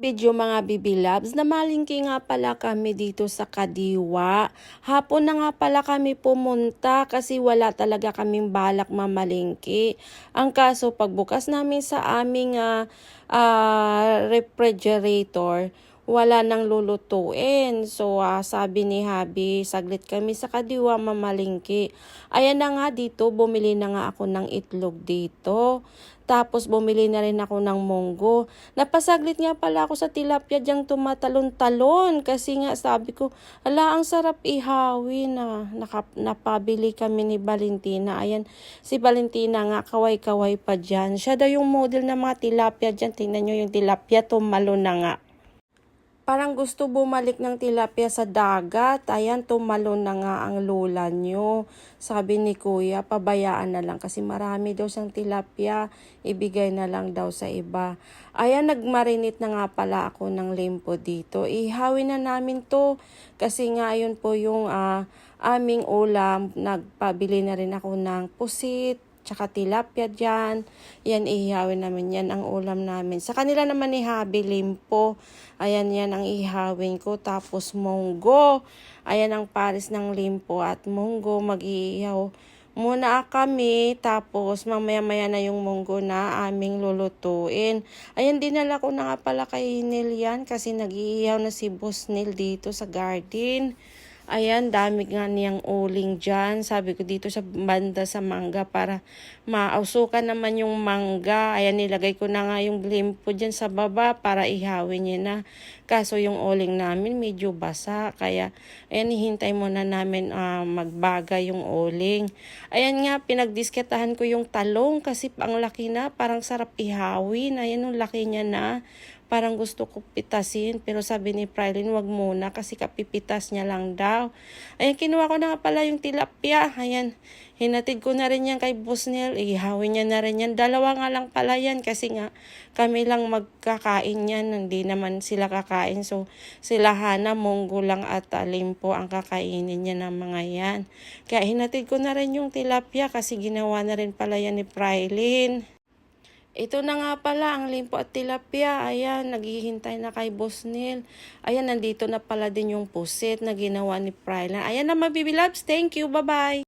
Video mga Bibi Loves, namalingki nga pala kami dito sa Kadiwa. Hapon na nga pala kami pumunta kasi wala talaga kaming balak mamalingki. Ang kaso pagbukas namin sa aming refrigerator, wala nang lulutuin. So sabi ni Habi, saglit kami sa Kadiwa mamalingki. Ayan na nga dito, bumili na nga ako ng itlog dito. Tapos bumili na rin ako ng munggo. Napasaglit nga pala ako sa tilapia diyang tumatalon-talon. Kasi nga sabi ko, ala ang sarap ihawin na. Napabili kami ni Valentina. Ayan, si Valentina nga kaway-kaway pa dyan. Siya daw yung model ng mga tilapia dyan. Tingnan nyo yung tilapia, tumalon na nga. Parang gusto bumalik ng tilapia sa dagat. Ayan, tumalon na nga ang lula nyo. Sabi ni Kuya, pabayaan na lang kasi marami daw siyang tilapia. Ibigay na lang daw sa iba. Ayan, nagmarinate na nga pala ako ng limpo dito. Ihawin na namin to kasi nga yun po yung aming ulam. Nagpabili na rin ako ng pusit. Tsaka tilapia dyan. Yan, ihawin namin. Yan ang ulam namin. Sa kanila naman ihabi, limpo. Ayan, yan ang ihawin ko. Tapos munggo. Ayan ang pares ng limpo at munggo. Mag-iihaw muna kami. Tapos mamaya-maya na yung munggo na aming lulutuin. Ayan, dinala ko na nga pala kay Neil yan. Kasi nag-iihaw na si Boss Neil dito sa garden. Ayan, dami nga niyang uling dyan. Sabi ko dito sa banda sa mangga para mausukan naman yung mangga. Ayan, nilagay ko na nga yung limpo dyan sa baba para ihawin niya na. Kaso yung uling namin medyo basa. Kaya, ayan, hihintay muna namin magbaga yung uling. Ayan nga, pinagdisketahan ko yung talong kasi ang laki na. Parang sarap ihawin. Ayan, yung laki niya na. Parang gusto ko pitasin, pero sabi ni Prylin, wag muna kasi kapipitas niya lang daw. Ayan, kinuha ko na nga pala yung tilapia. Ayan, hinatid ko na rin yan kay Boss Neil. Ihawin niya na rin yan. Dalawa nga lang pala yan kasi nga kami lang magkakain yan. Hindi naman sila kakain. So, sila Hana, munggo lang at limpo ang kakainin niya ng mga yan. Kaya hinatid ko na rin yung tilapia kasi ginawa na rin pala yan ni Prylin. Ito na nga pala ang limpo at tilapia. Ayan, naghihintay na kay Boss Neil. Ayan, nandito na pala din yung pusit na ginawa ni Prylan. Ayan na, Bibi Loves. Thank you. Bye-bye.